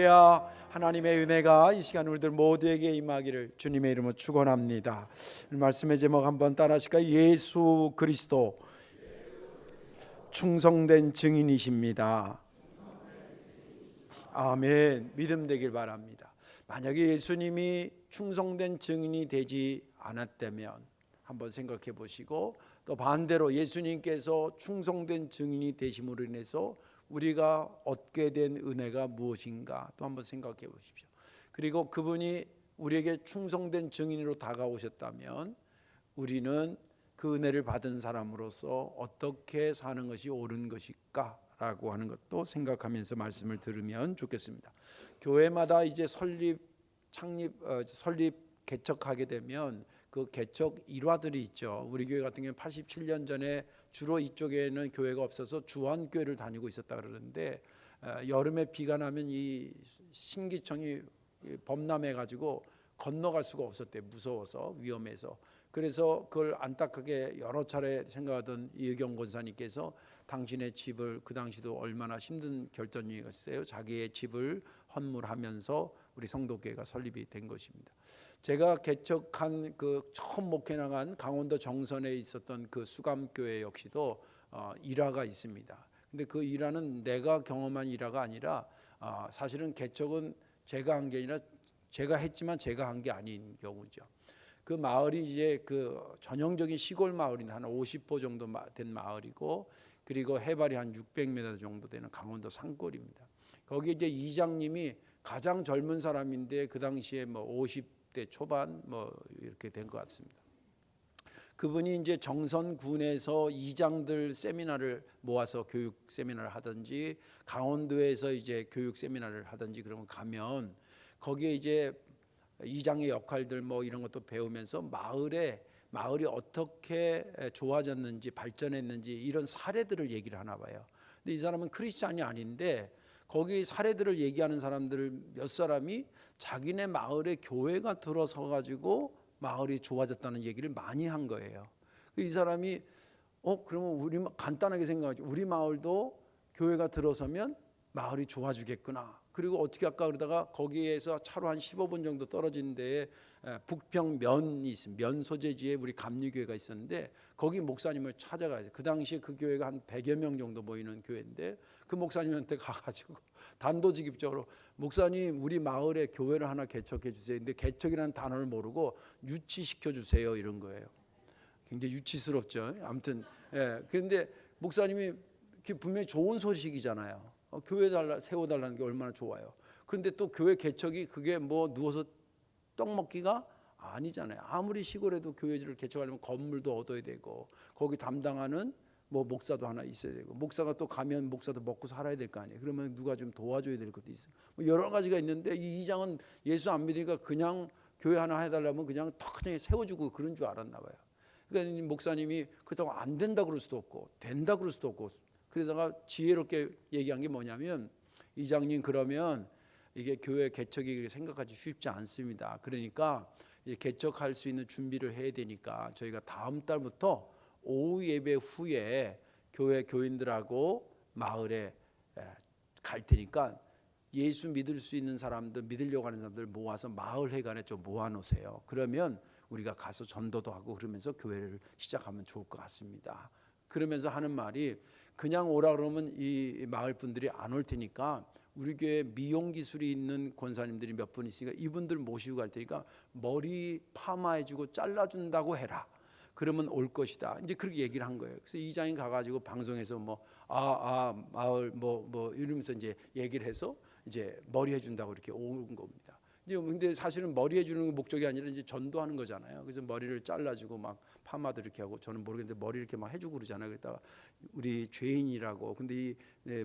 할렐루야. 하나님의 은혜가 이 시간 우리들 모두에게 임하기를 주님의 이름으로 축원합니다. 말씀의 제목 한번 따라하실까요? 예수 그리스도 충성된 증인이십니다. 아멘. 믿음 되길 바랍니다. 만약에 예수님이 충성된 증인이 되지 않았다면 한번 생각해 보시고, 또 반대로 예수님께서 충성된 증인이 되심으로 인해서 우리가 얻게 된 은혜가 무엇인가 또 한번 생각해 보십시오. 그리고 그분이 우리에게 충성된 증인으로 다가오셨다면 우리는 그 은혜를 받은 사람으로서 어떻게 사는 것이 옳은 것일까 라고 하는 것도 생각하면서 말씀을 들으면 좋겠습니다. 교회마다 이제 설립 개척하게 되면 그 개척 일화들이 있죠. 우리 교회 같은 경우는 87년 전에 주로 이쪽에는 교회가 없어서 주한교회를 다니고 있었다 그러는데, 여름에 비가 나면 이 신기청이 범람해 가지고 건너갈 수가 없었대요. 무서워서, 위험해서. 그래서 그걸 안타깝게 여러 차례 생각하던 이의경 권사님께서 당신의 집을, 그 당시도 얼마나 힘든 결정이었어요. 자기의 집을 헌물하면서 우리 성도교회가 설립이 된 것입니다. 제가 개척한 그 처음 목회 나간 강원도 정선에 있었던 그 수감교회 역시도 일화가 있습니다. 근데 그 일화는 내가 경험한 일화가 아니라 사실은 개척은 제가 한 게 아니라 제가 했지만 제가 한 게 아닌 경우죠. 그 마을이 이제 그 전형적인 시골 마을인데 한 50호 정도 된 마을이고, 그리고 해발이 한 600m 정도 되는 강원도 산골입니다. 거기 이제 이장님이 가장 젊은 사람인데 그 당시에 뭐 50대 초반 뭐 이렇게 된 것 같습니다. 그분이 이제 정선군에서 이장들 세미나를 모아서 교육 세미나를 하든지 강원도에서 이제 교육 세미나를 하든지 그러면 가면 거기에 이제 이장의 역할들 뭐 이런 것도 배우면서 마을이 어떻게 좋아졌는지 발전했는지 이런 사례들을 얘기를 하나 봐요. 근데 이 사람은 크리스찬이 아닌데 거기 사례들을 얘기하는 사람들 몇 사람이 자기네 마을에 교회가 들어서 가지고 마을이 좋아졌다는 얘기를 많이 한 거예요. 이 사람이 그러면 우리 간단하게 생각하죠. 우리 마을도 교회가 들어서면 마을이 좋아지겠구나. 그리고 어떻게 할까 그러다가 거기에서 차로 한 15분 정도 떨어진 데에 북평 면이 있습니다. 면 소재지에 우리 감리교회가 있었는데 거기 목사님을 찾아가요. 그 당시에 그 교회가 한 100여 명 정도 모이는 교회인데 그 목사님한테 가가지고 단도직입적으로 목사님 우리 마을에 교회를 하나 개척해 주세요. 근데 개척이라는 단어를 모르고 유치시켜 주세요 이런 거예요. 굉장히 유치스럽죠. 아무튼 그런데 목사님이 분명히 좋은 소식이잖아요. 교회 세워달라는 게 얼마나 좋아요. 그런데 또 교회 개척이 그게 뭐 누워서 떡 먹기가 아니잖아요. 아무리 시골에도 교회를 개척하려면 건물도 얻어야 되고 거기 담당하는 뭐 목사도 하나 있어야 되고 목사가 또 가면 목사도 먹고 살아야 될 거 아니에요. 그러면 누가 좀 도와줘야 될 것도 있어요. 뭐 여러 가지가 있는데 이 이장은 예수 안 믿으니까 그냥 교회 하나 해달라면 그냥 턱 그냥 세워주고 그런 줄 알았나 봐요. 그러니까 목사님이 그렇다고 안 된다 그럴 수도 없고 된다 그럴 수도 없고, 그러다가 지혜롭게 얘기한 게 뭐냐면, 이장님 그러면 이게 교회 개척이 생각하기 쉽지 않습니다. 그러니까 개척할 수 있는 준비를 해야 되니까 저희가 다음 달부터 오후 예배 후에 교회 교인들하고 마을에 갈 테니까 예수 믿을 수 있는 사람들, 믿으려고 하는 사람들 모아서 마을 회관에 좀 모아놓으세요. 그러면 우리가 가서 전도도 하고 그러면서 교회를 시작하면 좋을 것 같습니다. 그러면서 하는 말이, 그냥 오라 그러면 이 마을 분들이 안 올 테니까 우리 교회 미용 기술이 있는 권사님들이 몇 분 있으니까 이분들 모시고 갈 테니까 머리 파마해주고 잘라준다고 해라. 그러면 올 것이다. 이제 그렇게 얘기를 한 거예요. 그래서 이장이 가가지고 방송에서 마을 뭐 이러면서 이제 얘기를 해서 이제 머리 해준다고 이렇게 온 겁니다. 이제 근데 사실은 머리 해주는 목적이 아니라 이제 전도하는 거잖아요. 그래서 머리를 잘라주고 막 파마도 이렇게 하고, 저는 모르겠는데 머리 이렇게 막 해주고 그러잖아요. 그랬다가 우리 죄인이라고, 근데 이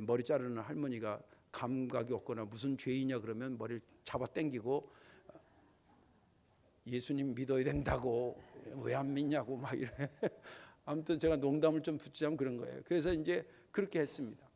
머리 자르는 할머니가 감각이 없거나 무슨 죄이냐 그러면 머리를 잡아 당기고 예수님 믿어야 된다고, 왜 안 믿냐고 막 이래. 아무튼 제가 농담을 좀 붙이자면 그런 거예요. 그래서 이제 그렇게 했습니다.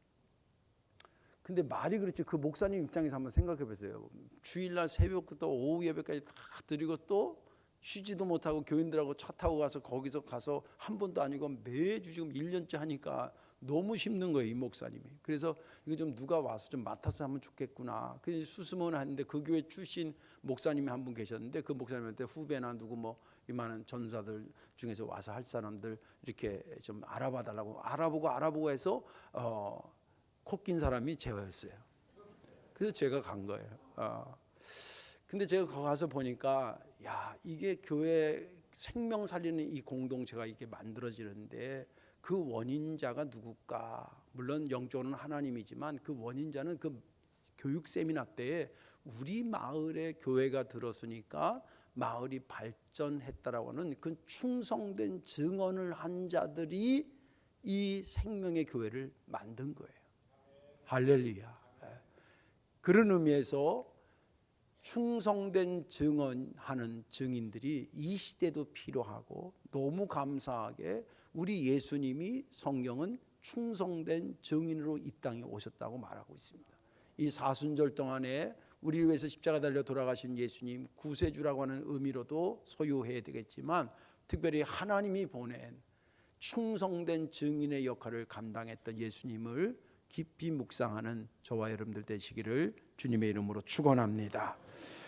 근데 말이 그렇지, 그 목사님 입장에서 한번 생각해 보세요. 주일날 새벽부터 오후 예배까지 다 드리고 또 쉬지도 못하고 교인들하고 차 타고 가서 거기서 가서 한 번도 아니고 매주 지금 1년째 하니까 너무 힘든 거예요, 이 목사님이. 그래서 이거 좀 누가 와서 좀 맡아서 하면 좋겠구나. 그래서 수습은 하는데 그 교회 출신 목사님이 한 분 계셨는데 그 목사님한테 후배나 누구 뭐 이 많은 전사들 중에서 와서 할 사람들 이렇게 좀 알아봐 달라고 알아보고 해서 코 낀 사람이 제가였어요. 그래서 제가 간 거예요. 근데 제가 거기 가서 보니까 야, 이게 교회 생명 살리는 이 공동체가 이게 만들어지는데 그 원인자가 누굴까? 물론 영적으로는 하나님이지만 그 원인자는 그 교육 세미나 때에 우리 마을에 교회가 들었으니까 마을이 발전했다라고 하는 그 충성된 증언을 한 자들이 이 생명의 교회를 만든 거예요. 할렐루야. 그런 의미에서 충성된 증언하는 증인들이 이 시대도 필요하고, 너무 감사하게 우리 예수님이 성경은 충성된 증인으로 이 땅에 오셨다고 말하고 있습니다. 이 사순절 동안에 우리를 위해서 십자가 달려 돌아가신 예수님, 구세주라고 하는 의미로도 소유해야 되겠지만 특별히 하나님이 보낸 충성된 증인의 역할을 감당했던 예수님을 깊이 묵상하는 저와 여러분들 되시기를 주님의 이름으로 축원합니다.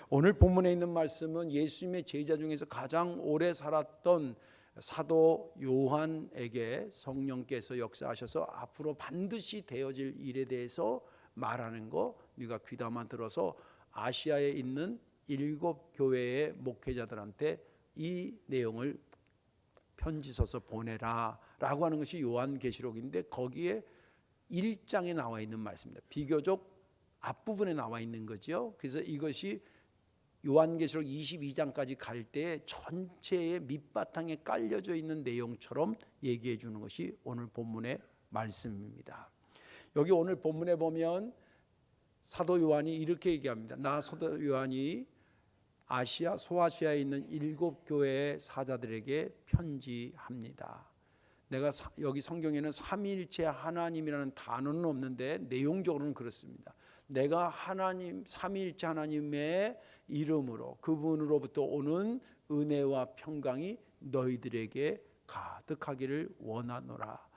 오늘 본문에 있는 말씀은 예수님의 제자 중에서 가장 오래 살았던 사도 요한에게 성령께서 역사하셔서 앞으로 반드시 되어질 일에 대해서 말하는 거, 네가 귀담아 들어서 아시아에 있는 7 교회의 목회자들한테 이 내용을 편지 써서 보내라 라고 하는 것이 요한계시록인데, 거기에 1장에 나와 있는 말씀입니다. 비교적 앞부분에 나와 있는 거죠. 그래서 이것이 요한계시록 22장까지 갈 때 전체의 밑바탕에 깔려져 있는 내용처럼 얘기해 주는 것이 오늘 본문의 말씀입니다. 여기 오늘 본문에 보면 사도 요한이 이렇게 얘기합니다. 나 사도 요한이 아시아 소아시아에 있는 7 교회의 사자들에게 편지합니다. 내가 여기 성경에는 삼위일체 하나님이라는 단어는 없는데 내용적으로는 그렇습니다. 내가 하나님, 삼위일체 하나님의 이름으로 그분으로부터 오는 은혜와 평강이 너희들에게 가득하기를 원하노라.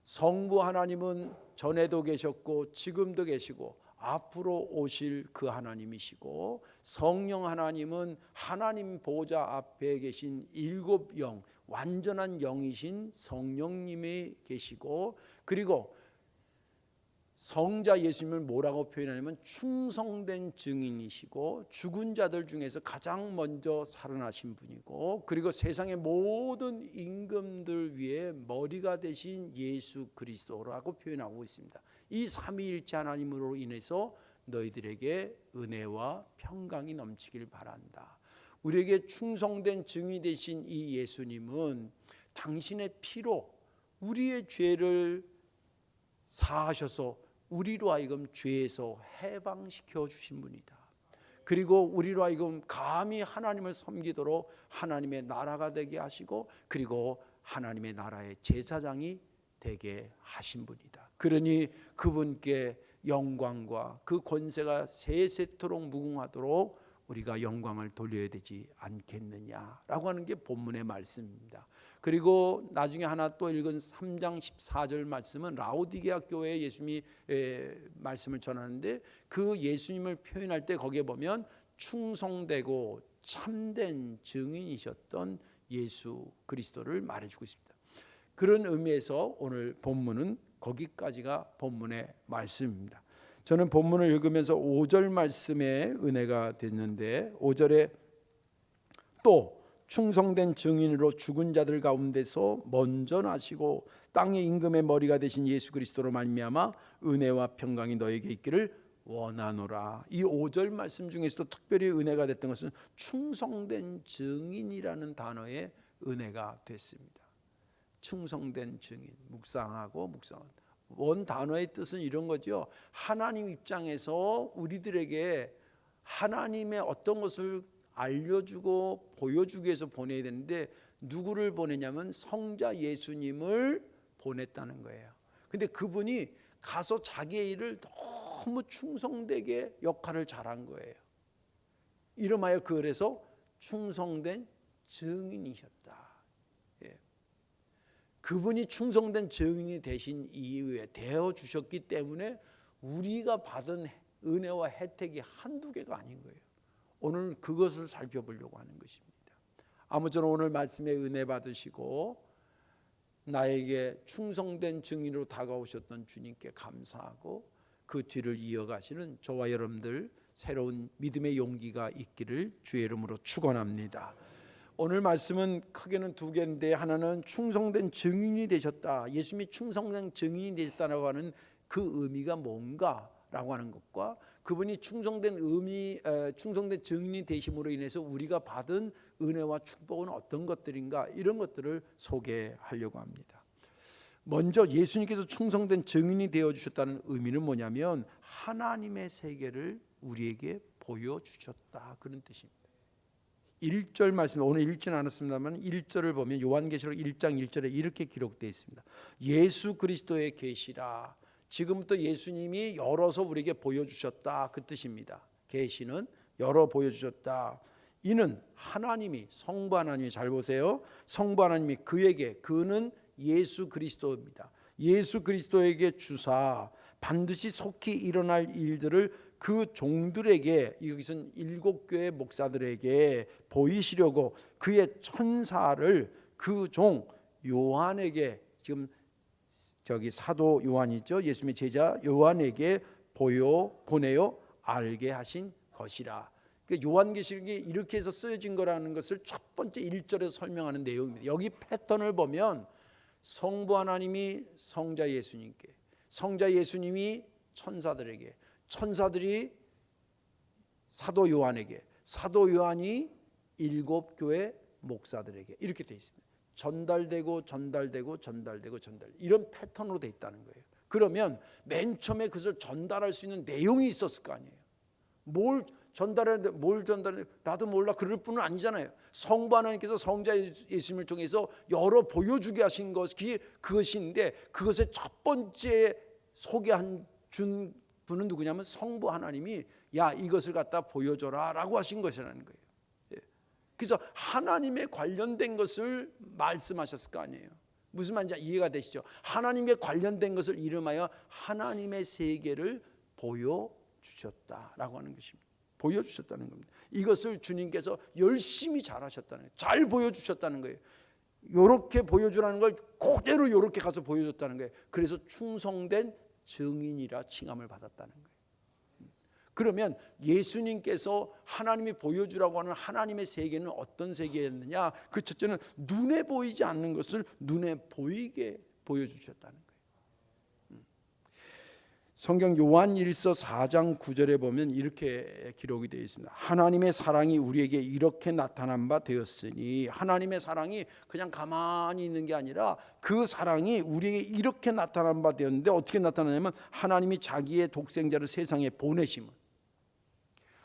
성부 하나님은 전에도 계셨고 지금도 계시고 앞으로 오실 그 하나님이시고, 성령 하나님은 하나님 보좌 앞에 계신 7 영, 완전한 영이신 성령님이 계시고, 그리고 성자 예수님을 뭐라고 표현하냐면 충성된 증인이시고 죽은 자들 중에서 가장 먼저 살아나신 분이고, 그리고 세상의 모든 임금들 위에 머리가 되신 예수 그리스도라고 표현하고 있습니다. 이 삼위일체 하나님으로 인해서 너희들에게 은혜와 평강이 넘치길 바란다. 우리에게 충성된 증인이 되신 이 예수님은 당신의 피로 우리의 죄를 사하셔서 우리로 하여금 죄에서 해방시켜 주신 분이다. 그리고 우리로 하여금 감히 하나님을 섬기도록 하나님의 나라가 되게 하시고, 그리고 하나님의 나라의 제사장이 되게 하신 분이다. 그러니 그분께 영광과 그 권세가 세세토록 무궁하도록 우리가 영광을 돌려야 되지 않겠느냐라고 하는 게 본문의 말씀입니다. 그리고 나중에 하나 또 읽은 3장 14절 말씀은 라오디게아 교회에 예수님이 말씀을 전하는데, 그 예수님을 표현할 때 거기에 보면 충성되고 참된 증인이셨던 예수 그리스도를 말해주고 있습니다. 그런 의미에서 오늘 본문은 거기까지가 본문의 말씀입니다. 저는 본문을 읽으면서 5절 말씀에 은혜가 됐는데, 5절에 또 충성된 증인으로 죽은 자들 가운데서 먼저 나시고 땅의 임금의 머리가 되신 예수 그리스도로 말미암아 은혜와 평강이 너에게 있기를 원하노라. 이 5절 말씀 중에서도 특별히 은혜가 됐던 것은 충성된 증인이라는 단어에 은혜가 됐습니다. 충성된 증인, 묵상하고 묵상하고. 원 단어의 뜻은 이런 거죠. 하나님 입장에서 우리들에게 하나님의 어떤 것을 알려주고 보여주기 위해서 보내야 되는데, 누구를 보내냐면 성자 예수님을 보냈다는 거예요. 근데 그분이 가서 자기의 일을 너무 충성되게 역할을 잘한 거예요. 이름하여 그래서 충성된 증인이셨다. 그분이 충성된 증인이 되신 이후에 되어 주셨기 때문에 우리가 받은 은혜와 혜택이 한두 개가 아닌 거예요. 오늘 그것을 살펴보려고 하는 것입니다. 아무쪼록 오늘 말씀에 은혜 받으시고 나에게 충성된 증인으로 다가오셨던 주님께 감사하고 그 뒤를 이어가시는 저와 여러분들 새로운 믿음의 용기가 있기를 주의 이름으로 축원합니다. 오늘 말씀은 크게는 두 개인데, 하나는 충성된 증인이 되셨다, 예수님이 충성된 증인이 되셨다라고 하는 그 의미가 뭔가라고 하는 것과 그분이 충성된 증인이 되심으로 인해서 우리가 받은 은혜와 축복은 어떤 것들인가, 이런 것들을 소개하려고 합니다. 먼저 예수님께서 충성된 증인이 되어주셨다는 의미는 뭐냐면 하나님의 세계를 우리에게 보여주셨다, 그런 뜻입니다. 1절 말씀, 오늘 읽지는 않았습니다만 1절을 보면 요한계시록 1장 1절에 이렇게 기록되어 있습니다. 예수 그리스도의 계시라. 지금부터 예수님이 열어서 우리에게 보여주셨다, 그 뜻입니다. 계시는 열어 보여주셨다. 이는 하나님이, 성부 하나님이, 잘 보세요, 성부 하나님이 그에게, 그는 예수 그리스도입니다. 예수 그리스도에게 주사 반드시 속히 일어날 일들을 그 종들에게, 여기서는 7교회 목사들에게 보이시려고 그의 천사를 그 종 요한에게, 지금 저기 사도 요한이죠, 예수님의 제자 요한에게 보내어 알게 하신 것이라. 요한계시록이 이렇게 해서 쓰여진 거라는 것을 첫 번째 1절에서 설명하는 내용입니다. 여기 패턴을 보면 성부 하나님이 성자 예수님께, 성자 예수님이 천사들에게, 천사들이 사도 요한에게, 사도 요한이 7교회 목사들에게, 이렇게 되어 있습니다. 전달되고 이런 패턴으로 되어 있다는 거예요. 그러면 맨 처음에 그것을 전달할 수 있는 내용이 있었을 거 아니에요. 뭘 전달하는데, 뭘 전달해, 나도 몰라 그럴 뿐은 아니잖아요. 성부 하나님께서 성자 예수님을 통해서 열어 보여주게 하신 것이 그것인데, 그것의 첫 번째 소개한 준 분은 누구냐면 성부 하나님이 야, 이것을 갖다 보여줘라 라고 하신 것이라는 거예요. 그래서 하나님에 관련된 것을 말씀하셨을 거 아니에요. 무슨 말인지 이해가 되시죠? 하나님에 관련된 것을 이름하여 하나님의 세계를 보여주셨다라고 하는 것입니다. 보여주셨다는 겁니다. 이것을 주님께서 열심히 잘하셨다는 거예요. 잘 보여주셨다는 거예요. 이렇게 보여주라는 걸 그대로 이렇게 가서 보여줬다는 거예요. 그래서 충성된 증인이라 칭함을 받았다는 거예요. 그러면 예수님께서 하나님이 보여주라고 하는 하나님의 세계는 어떤 세계였느냐? 그 첫째는 눈에 보이지 않는 것을 눈에 보이게 보여주셨다는 거예요. 성경 요한일서 4장 9절에 보면 이렇게 기록이 되어 있습니다. 하나님의 사랑이 우리에게 이렇게 나타난 바 되었으니, 하나님의 사랑이 그냥 가만히 있는 게 아니라 그 사랑이 우리에게 이렇게 나타난 바 되었는데, 어떻게 나타나냐면 하나님이 자기의 독생자를 세상에 보내심을,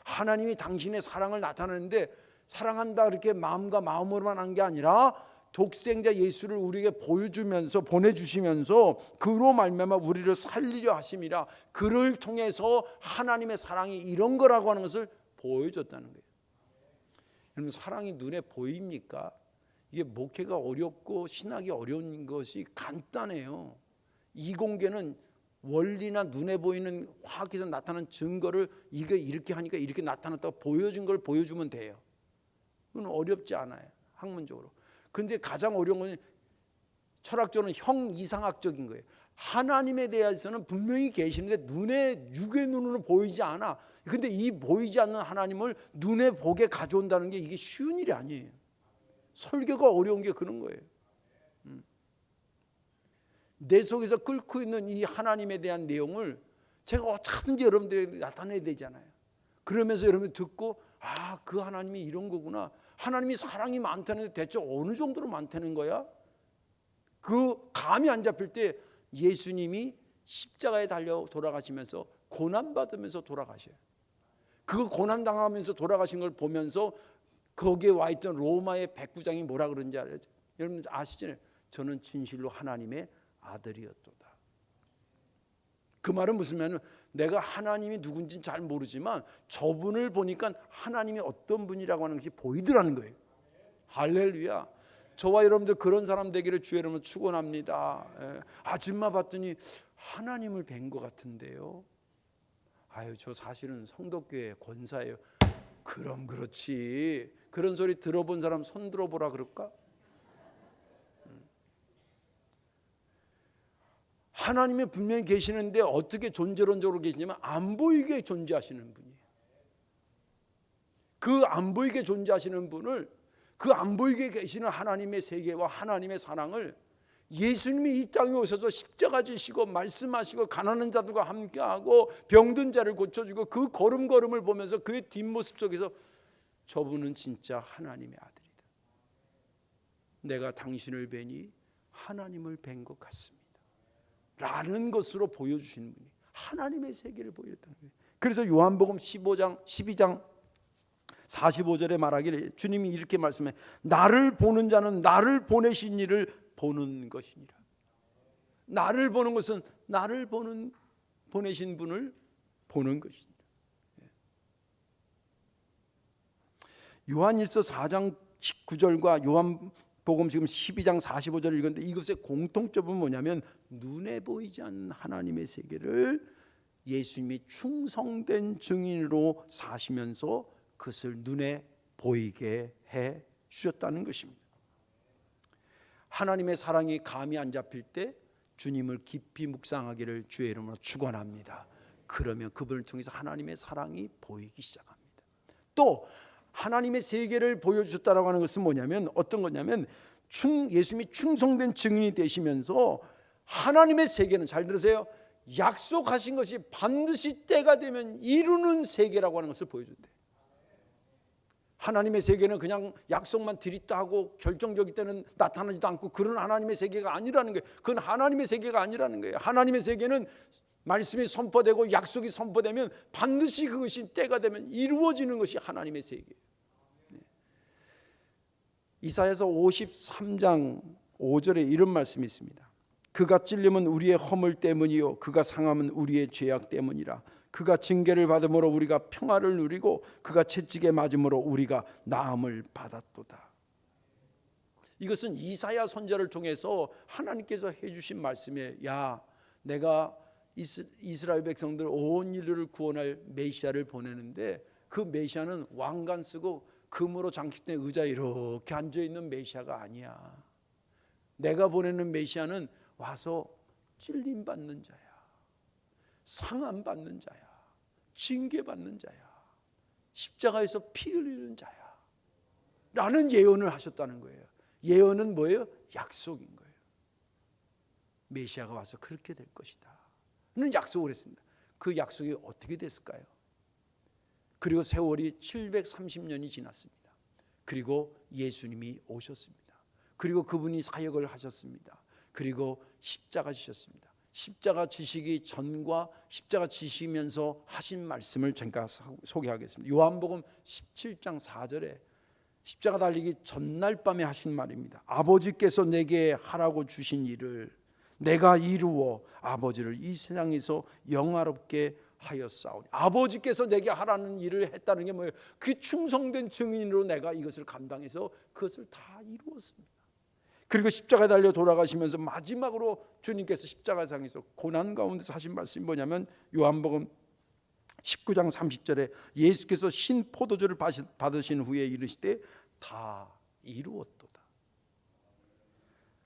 하나님이 당신의 사랑을 나타내는데 사랑한다 그렇게 마음과 마음으로만 한 게 아니라 독생자 예수를 우리에게 보여주면서, 보내주시면서 그로 말미암아 우리를 살리려 하심이라. 그를 통해서 하나님의 사랑이 이런 거라고 하는 것을 보여줬다는 거예요. 여러분, 사랑이 눈에 보입니까? 이게 목회가 어렵고 신학이 어려운 것이 간단해요. 이공계는 원리나 눈에 보이는 화학에서 나타난 증거를 이게 이렇게 하니까 이렇게 나타났다고 보여준 걸 보여주면 돼요. 그건 어렵지 않아요, 학문적으로. 근데 가장 어려운 건 철학적으로는 형이상학적인 거예요. 하나님에 대해서는 분명히 계시는데 눈에, 육의 눈으로 보이지 않아. 근데 이 보이지 않는 하나님을 눈에 보게 가져온다는 게 이게 쉬운 일이 아니에요. 설교가 어려운 게 그런 거예요. 내 속에서 끓고 있는 이 하나님에 대한 내용을 제가 어떻게든지 여러분들에게 나타내야 되잖아요. 그러면서 여러분이 듣고, 아, 그 하나님이 이런 거구나. 하나님이 사랑이 많다는데 대체 어느 정도로 많다는 거야? 그 감이 안 잡힐 때 예수님이 십자가에 달려 돌아가시면서 고난받으면서 돌아가셔요. 그 고난당하면서 돌아가신 걸 보면서 거기에 와 있던 로마의 백부장이 뭐라 그런지 알아요? 여러분 아시잖아요. 저는 진실로 하나님의 아들이었도다. 그 말은 무슨 말이냐면 내가 하나님이 누군지는 잘 모르지만 저분을 보니까 하나님이 어떤 분이라고 하는 것이 보이더라는 거예요. 할렐루야. 저와 여러분들 그런 사람 되기를 주의 이름으로 축원합니다. 아줌마 봤더니 하나님을 뵌 것 같은데요. 아유, 저 사실은 성덕교회 권사예요. 그럼 그렇지. 그런 소리 들어본 사람 손 들어보라 그럴까? 하나님이 분명히 계시는데 어떻게 존재론적으로 계시냐면 안 보이게 존재하시는 분이에요. 그 안 보이게 존재하시는 분을, 그 안 보이게 계시는 하나님의 세계와 하나님의 사랑을 예수님이 이 땅에 오셔서 십자가 지시고 말씀하시고 가난한 자들과 함께하고 병든 자를 고쳐주고 그 걸음걸음을 보면서 그의 뒷모습 속에서 저분은 진짜 하나님의 아들이다. 내가 당신을 뵈니 하나님을 뵌 것 같습니다. 라는 것으로 보여주시는 분이 하나님의 세계를 보여줬다는 거예요. 그래서 요한복음 12장 45절에 말하기를 주님이 이렇게 말씀해, 나를 보는 자는 나를 보내신 이를 보는 것이니라. 나를 보는 것은 나를 보내신 분을 보는 것이니라. 요한일서 4장 19절과 요한복음 지금 12장 45절을 읽었는데 이것의 공통점은 뭐냐면 눈에 보이지 않는 하나님의 세계를 예수님이 충성된 증인으로 사시면서 그것을 눈에 보이게 해 주셨다는 것입니다. 하나님의 사랑이 감이 안 잡힐 때 주님을 깊이 묵상하기를 주의 이름으로 축원합니다. 그러면 그분을 통해서 하나님의 사랑이 보이기 시작합니다. 또 하나님의 세계를 보여주셨다라고 하는 것은 뭐냐면 어떤 거냐면 예수님이 충성된 증인이 되시면서 하나님의 세계는, 잘 들으세요, 약속하신 것이 반드시 때가 되면 이루는 세계라고 하는 것을 보여준대요. 하나님의 세계는 그냥 약속만 드렸다 하고 결정적일 때는 나타나지도 않고 그런 하나님의 세계가 아니라는 거예요. 그건 하나님의 세계가 아니라는 거예요. 하나님의 세계는 말씀이 선포되고 약속이 선포되면 반드시 그것이 때가 되면 이루어지는 것이 하나님의 세계예요. 이사야서 53장 5절에 이런 말씀이 있습니다. 그가 찔림은 우리의 허물 때문이요 그가 상함은 우리의 죄악 때문이라. 그가 징계를 받음으로 우리가 평화를 누리고 그가 채찍에 맞음으로 우리가 나음을 받았도다. 이것은 이사야 선지자를 통해서 하나님께서 해주신 말씀이에요. 야, 내가 이스라엘 백성들 온 인류를 구원할 메시아를 보내는데 그 메시아는 왕관 쓰고 금으로 장식된 의자에 이렇게 앉아있는 메시아가 아니야. 내가 보내는 메시아는 와서 찔림받는 자야, 상함받는 자야, 징계받는 자야, 십자가에서 피 흘리는 자야 라는 예언을 하셨다는 거예요. 예언은 뭐예요? 약속인 거예요. 메시아가 와서 그렇게 될 것이다 는 약속을 했습니다. 그 약속이 어떻게 됐을까요? 그리고 세월이 730년이 지났습니다. 그리고 예수님이 오셨습니다. 그리고 그분이 사역을 하셨습니다. 그리고 십자가 지셨습니다. 십자가 지시기 전과 십자가 지시면서 하신 말씀을 제가 소개하겠습니다. 요한복음 17장 4절에 십자가 달리기 전날 밤에 하신 말입니다. 아버지께서 내게 하라고 주신 일을 내가 이루어 아버지를 이 세상에서 영화롭게 하였사오니. 아버지께서 내게 하라는 일을 했다는 게 뭐예요? 그 충성된 증인으로 내가 이것을 감당해서 그것을 다 이루었습니다. 그리고 십자가에 달려 돌아가시면서 마지막으로 주님께서 십자가상에서 고난 가운데서 하신 말씀이 뭐냐면 요한복음 19장 30절에 예수께서 신 포도주를 받으신 후에 이르시되 다 이루었도다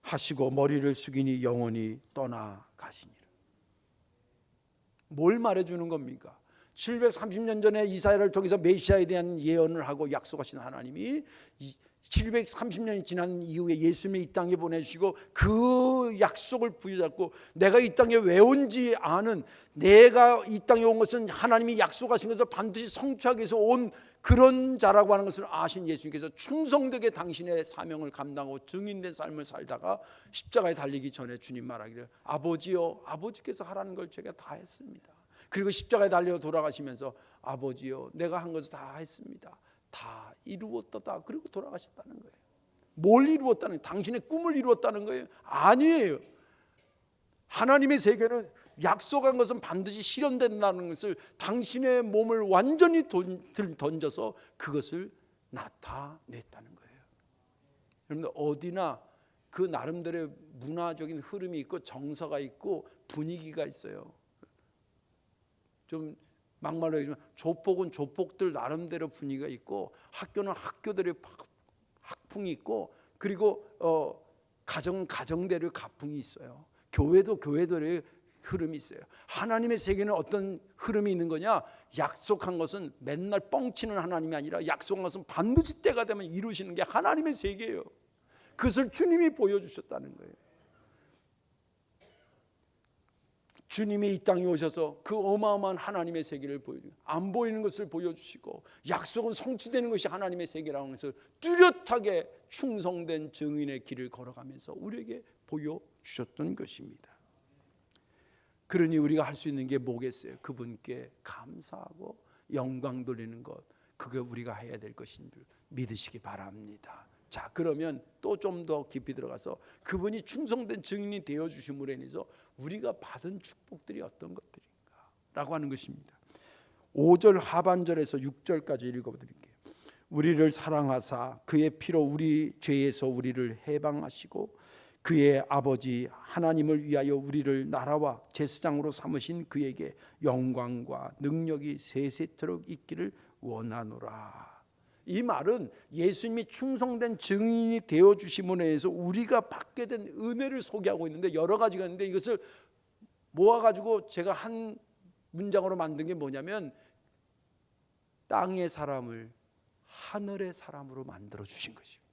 하시고 머리를 숙이니 영원히 떠나가시니라. 뭘 말해주는 겁니까? 730년 전에 이사야를 통해서 메시아에 대한 예언을 하고 약속하신 하나님이 730년이 지난 이후에 예수님이 이 땅에 보내주시고 그 약속을 부여잡고 내가 이 땅에 왜 온지 아는, 내가 이 땅에 온 것은 하나님이 약속하신 것을 반드시 성취하기 위해서 온 그런 자라고 하는 것을 아신 예수님께서 충성되게 당신의 사명을 감당하고 증인된 삶을 살다가 십자가에 달리기 전에 주님 말하기를 아버지요, 아버지께서 하라는 걸 제가 다 했습니다. 그리고 십자가에 달려 돌아가시면서 아버지요, 내가 한 것을 다 했습니다. 다 이루었다. 그리고 돌아가셨다는 거예요. 뭘 이루었다는 거예요? 당신의 꿈을 이루었다는 거예요? 아니에요. 하나님의 세계는 약속한 것은 반드시 실현된다는 것을 당신의 몸을 완전히 던져서 그것을 나타냈다는 거예요. 여러분들 어디나 그 나름대로의 문화적인 흐름이 있고 정서가 있고 분위기가 있어요. 좀 막말로 얘기하면 조폭은 조폭들 나름대로 분위기가 있고, 학교는 학교들의 학풍이 있고, 그리고 가정은 가정대로의 가풍이 있어요. 교회도 교회들의 흐름이 있어요. 하나님의 세계는 어떤 흐름이 있는 거냐? 약속한 것은 맨날 뻥치는 하나님이 아니라 약속한 것은 반드시 때가 되면 이루시는 게 하나님의 세계예요. 그것을 주님이 보여주셨다는 거예요. 주님이 이 땅에 오셔서 그 어마어마한 하나님의 세계를 보여주고, 안 보이는 것을 보여주시고, 약속은 성취되는 것이 하나님의 세계라고 해서 뚜렷하게 충성된 증인의 길을 걸어가면서 우리에게 보여주셨던 것입니다. 그러니 우리가 할 수 있는 게 뭐겠어요? 그분께 감사하고 영광 돌리는 것, 그게 우리가 해야 될 것인 줄 믿으시기 바랍니다. 자, 그러면 또 좀 더 깊이 들어가서 그분이 충성된 증인이 되어주심으로 인해서 우리가 받은 축복들이 어떤 것들인가 라고 하는 것입니다. 5절 하반절에서 6절까지 읽어드릴게요. 우리를 사랑하사 그의 피로 우리 죄에서 우리를 해방하시고 그의 아버지 하나님을 위하여 우리를 나라와 제사장으로 삼으신 그에게 영광과 능력이 세세토록 있기를 원하노라. 이 말은 예수님이 충성된 증인이 되어주심으로 인해서 우리가 받게 된 은혜를 소개하고 있는데, 여러 가지가 있는데 이것을 모아가지고 제가 한 문장으로 만든 게 뭐냐면, 땅의 사람을 하늘의 사람으로 만들어 주신 것입니다.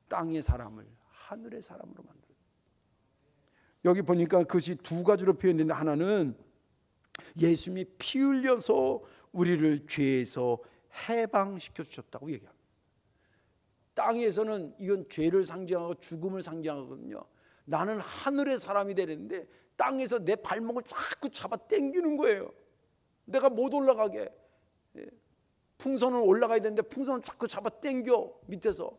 땅의 사람을 하늘의 사람으로 만들어. 여기 보니까 그것이 두 가지로 표현되는데, 하나는 예수님이 피 흘려서 우리를 죄에서 해방시켜 주셨다고 얘기합니다. 땅에서는 이건 죄를 상징하고 죽음을 상징하거든요. 나는 하늘의 사람이 되는데 땅에서 내 발목을 자꾸 잡아 당기는 거예요. 내가 못 올라가게. 풍선을 올라가야 되는데 풍선을 자꾸 잡아 당겨 밑에서.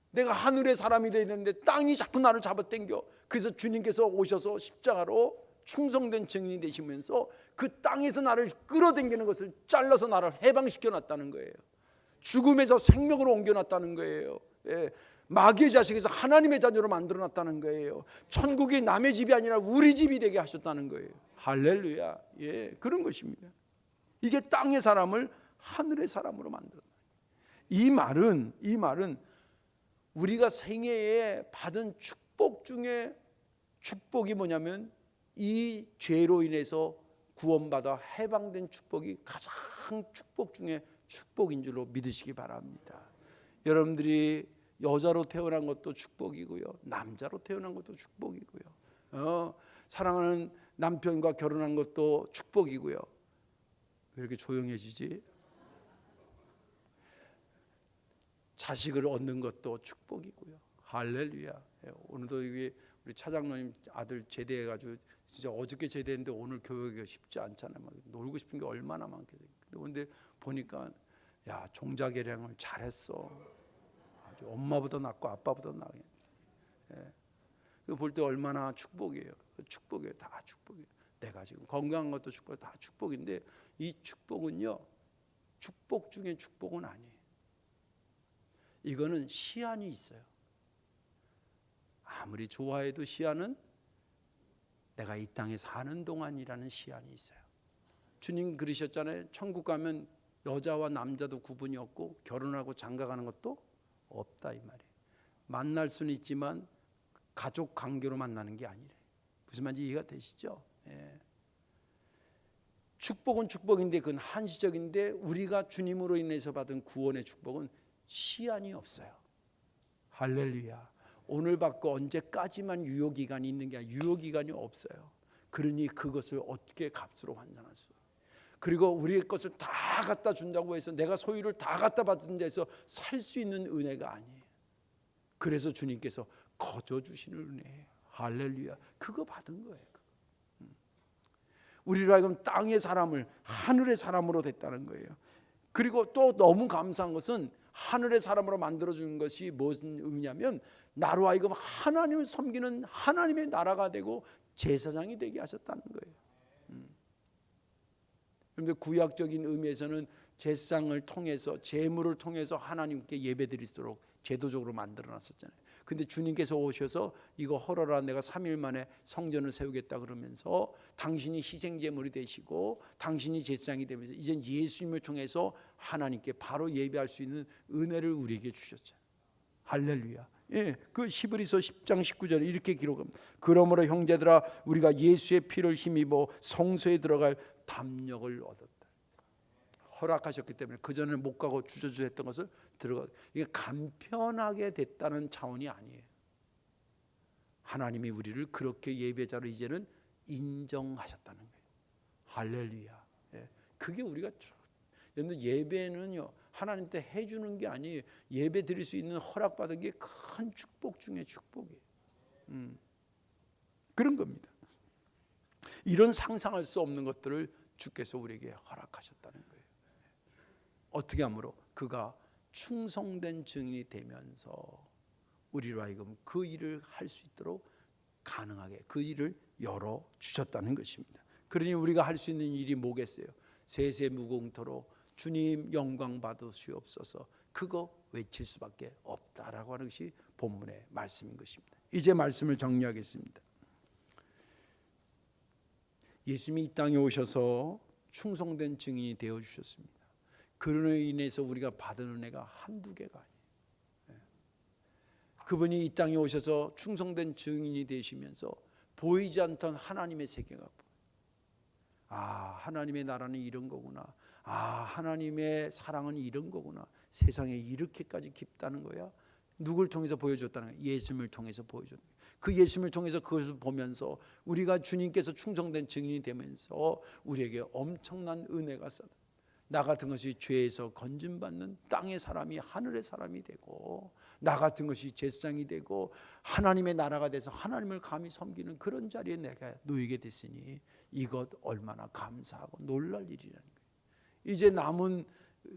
내가 하늘의 사람이 되야 되는데 땅이 자꾸 나를 잡아 당겨. 그래서 주님께서 오셔서 십자가로 충성된 증인이 되시면서 그 땅에서 나를 끌어당기는 것을 잘라서 나를 해방시켜 놨다는 거예요. 죽음에서 생명으로 옮겨놨다는 거예요. 마귀의 자식에서 하나님의 자녀로 만들어 놨다는 거예요. 천국이 남의 집이 아니라 우리 집이 되게 하셨다는 거예요. 할렐루야. 그런 것입니다. 이게 땅의 사람을 하늘의 사람으로 만들어. 이 말은 우리가 생애에 받은 축복 중에 축복이 뭐냐면, 이 죄로 인해서 구원받아 해방된 축복이 가장 축복 중에 축복인 줄로 믿으시기 바랍니다. 여러분들이 여자로 태어난 것도 축복이고요, 남자로 태어난 것도 축복이고요, 사랑하는 남편과 결혼한 것도 축복이고요. 왜 이렇게 조용해지지? 자식을 얻는 것도 축복이고요. 할렐루야. 오늘도 우리 차장로님 아들 제대해가지고, 진짜 어저께 제대했는데 오늘 교육이 쉽지 않잖아요. 막 놀고 싶은 게 얼마나 많겠어요. 근데 보니까 야, 종자개량을 잘했어. 아주 엄마보다 낫고 아빠보다 나아. 볼 때 얼마나 축복이에요. 축복이에요. 다 축복이에요. 내가 지금 건강한 것도 축복, 다 축복인데 이 축복은요, 축복 중에 축복은 아니에요. 이거는 시한이 있어요. 아무리 좋아해도 시한은 내가 이 땅에 사는 동안이라는 시한이 있어요. 주님 그러셨잖아요. 천국 가면 여자와 남자도 구분이 없고 결혼하고 장가가는 것도 없다, 이 말이에요. 만날 수는 있지만 가족 관계로 만나는 게 아니래. 무슨 말인지 이해가 되시죠? 축복은 축복인데 그건 한시적인데, 우리가 주님으로 인해서 받은 구원의 축복은 시한이 없어요. 할렐루야. 오늘 받고 언제까지만 유효기간이 있는 게 아니라 유효기간이 없어요. 그러니 그것을 어떻게 값으로 환산할 수. 그리고 우리의 것을 다 갖다 준다고 해서 내가 소유를 다 갖다 받은 데서 살 수 있는 은혜가 아니에요. 그래서 주님께서 거저 주시는 은혜예요. 할렐루야. 그거 받은 거예요. 우리로 하여금 땅의 사람을 하늘의 사람으로 됐다는 거예요. 그리고 또 너무 감사한 것은 하늘의 사람으로 만들어주는 것이 무슨 의미냐면, 나로 하여금 하나님을 섬기는 하나님의 나라가 되고 제사장이 되게 하셨다는 거예요. 그런데 구약적인 의미에서는 제사장을 통해서 제물을 통해서 하나님께 예배드리도록 제도적으로 만들어놨었잖아요. 근데 주님께서 오셔서 이거 헐어라, 내가 3일 만에 성전을 세우겠다 그러면서 당신이 희생제물이 되시고 당신이 제사장이 되면서 이젠 예수님을 통해서 하나님께 바로 예배할 수 있는 은혜를 우리에게 주셨잖아요. 할렐루야. 예, 그 히브리서 10장 19절에 이렇게 기록합니다. 그러므로 형제들아, 우리가 예수의 피를 힘입어 성소에 들어갈 담력을 얻었다. 허락하셨기 때문에 그전에 못 가고 주저주저 했던 것을 들어가, 이게 간편하게 됐다는 차원이 아니에요. 하나님이 우리를 그렇게 예배자로 이제는 인정하셨다는 거예요. 할렐루야. 예, 그게 우리가 여러분, 예배는요 하나님께 해주는 게 아니에요. 예배 드릴 수 있는 허락받은 게 큰 축복 중에 축복이에요. 그런 겁니다. 이런 상상할 수 없는 것들을 주께서 우리에게 허락하셨다는 거예요. 어떻게 하므로? 그가 충성된 증인이 되면서 우리로 하여금 그 일을 할 수 있도록 가능하게 그 일을 열어주셨다는 것입니다. 그러니 우리가 할 수 있는 일이 뭐겠어요? 세세무공토로 주님 영광 받으시옵소서, 그거 외칠 수밖에 없다라고 하는 것이 본문의 말씀인 것입니다. 이제 말씀을 정리하겠습니다. 예수님이 이 땅에 오셔서 충성된 증인이 되어주셨습니다. 그로 인해서 우리가 받은 은혜가 한두 개가 아니에요. 그분이 이 땅에 오셔서 충성된 증인이 되시면서 보이지 않던 하나님의 세계가, 하나님의 나라는 이런 거구나, 하나님의 사랑은 이런 거구나, 세상에 이렇게까지 깊다는 거야. 누굴 통해서 보여줬다는 거야? 예수님을 통해서 보여줬다. 그 예수님을 통해서 그것을 보면서 우리가 주님께서 충성된 증인이 되면서 우리에게 엄청난 은혜가 쌓여, 나 같은 것이 죄에서 건진받는 땅의 사람이 하늘의 사람이 되고, 나 같은 것이 제사장이 되고 하나님의 나라가 돼서 하나님을 감히 섬기는 그런 자리에 내가 놓이게 됐으니 이것 얼마나 감사하고 놀랄 일이라는 거예요. 이제 남은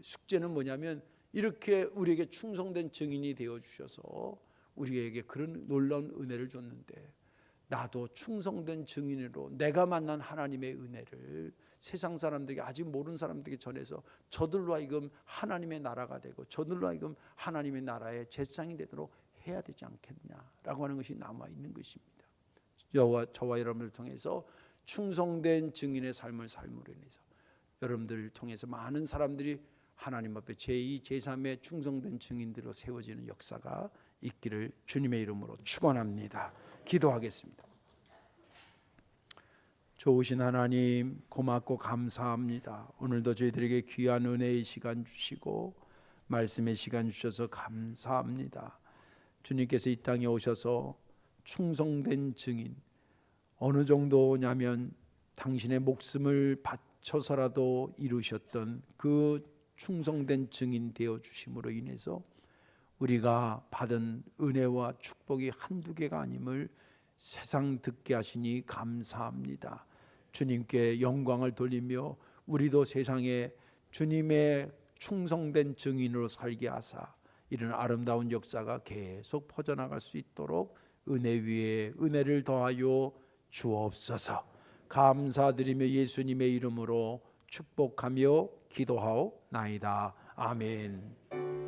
숙제는 뭐냐면, 이렇게 우리에게 충성된 증인이 되어주셔서 우리에게 그런 놀라운 은혜를 줬는데, 나도 충성된 증인으로 내가 만난 하나님의 은혜를 세상 사람들에게, 아직 모르는 사람들에게 전해서 저들로 하여금 하나님의 나라가 되고 저들로 하여금 하나님의 나라의 제사장이 되도록 해야 되지 않겠냐라고 하는 것이 남아있는 것입니다. 저와 여러분을 통해서 충성된 증인의 삶을 삶으로 인해서 여러분들을 통해서 많은 사람들이 하나님 앞에 제2, 제3의 충성된 증인들로 세워지는 역사가 있기를 주님의 이름으로 축원합니다. 기도하겠습니다. 좋으신 하나님, 고맙고 감사합니다. 오늘도 저희들에게 귀한 은혜의 시간 주시고 말씀의 시간 주셔서 감사합니다. 주님께서 이 땅에 오셔서 충성된 증인, 어느 정도냐면 당신의 목숨을 바쳐서라도 이루셨던 그 충성된 증인 되어 주심으로 인해서 우리가 받은 은혜와 축복이 한두 개가 아님을 세상 듣게 하시니 감사합니다. 주님께 영광을 돌리며 우리도 세상에 주님의 충성된 증인으로 살게 하사 이런 아름다운 역사가 계속 퍼져나갈 수 있도록 은혜 위에 은혜를 더하여 주옵소서. 감사드리며 예수님의 이름으로 축복하며 기도하옵나이다. 아멘.